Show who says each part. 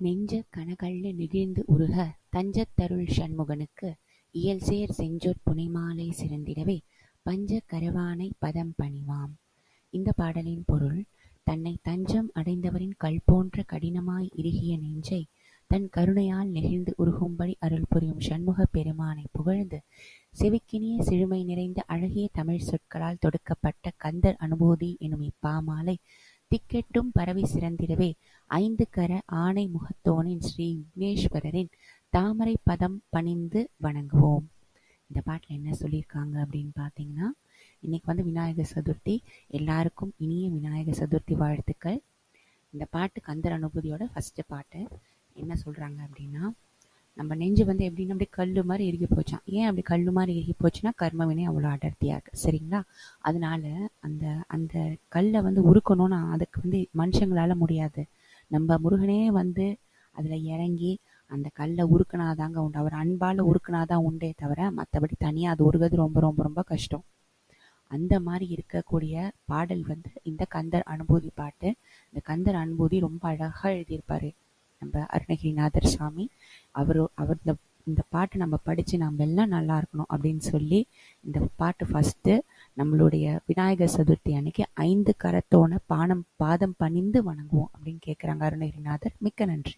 Speaker 1: நெஞ்ச கனகள்ள நெகிழ்ந்து உருக தஞ்சத்தருள் சண்முகனுக்கு இயல்சேர் செஞ்சொற் புனைமாலை சிறந்திடவே பஞ்ச கரவானை பதம் பணிவாம். இந்த பாடலின் பொருள், தன்னை தஞ்சம் அடைந்தவரின் கல் போன்ற கடினமாய் இறுகிய நெஞ்சை தன் கருணையால் நெகிழ்ந்து உருகும்படி அருள் புரியும் சண்முக பெருமானை புகழ்ந்து செவிக்கினிய சிறுமை நிறைந்த அழகிய தமிழ் சொற்களால் தொடுக்கப்பட்ட கந்தர் அனுபூதி எனும் இப்பாமாலை திக்கெட்டும் பரவி சிறந்திடவே ஐந்து கர ஆனை முகத்தோனின் ஸ்ரீ விக்னேஸ்வரரின் தாமரை பதம் பணிந்து வணங்குவோம். இந்த பாட்டில் என்ன சொல்லியிருக்காங்க அப்படின்னு பார்த்தீங்கன்னா, இன்னைக்கு விநாயகர் சதுர்த்தி. எல்லாருக்கும் இனிய விநாயகர் சதுர்த்தி வாழ்த்துக்கள். இந்த பாட்டு கந்தர் அனுபூதியோட ஃபர்ஸ்ட் பாட்டு. என்ன சொல்றாங்க அப்படின்னா, நம்ம நெஞ்சு எப்படின்னா அப்படியே கல்லு மாதிரி இறுகி போச்சான். ஏன் அப்படி கல்லு மாதிரி இறுகி போச்சுன்னா, கர்மவினை அவ்வளோ அடர்த்தியா இருக்கு, சரிங்களா? அதனால அந்த அந்த கல்லை உருக்கணும்னா அதுக்கு மனுஷங்களால முடியாது. நம்ம முருகனே அதுல இறங்கி அந்த கல்லை உருக்குனாதாங்க உண்டு. அவர் அன்பால உருக்குனாதான் உண்டே தவிர மற்றபடி தனியா அது உருகிறது ரொம்ப ரொம்ப ரொம்ப கஷ்டம். அந்த மாதிரி இருக்கக்கூடிய பாடல் இந்த கந்தர் அனுபூதி பாட்டு. இந்த கந்தர் அனுபூதி ரொம்ப அழகா எழுதியிருப்பாரு நம்ம அருணகிரிநாதர் சாமி. அவர் இந்த பாட்டு நம்ம படிச்சு நம்ம எல்லாம் நல்லா இருக்கணும் அப்படின்னு சொல்லி இந்த பாட்டு ஃபர்ஸ்ட் நம்மளுடைய விநாயகர் சதுர்த்தி அன்னைக்கு 5 கரத்தோன பாதம் பணிந்து வணங்குவோம் அப்படின்னு கேட்குறாங்க அருணகிரிநாதர். மிக்க நன்றி.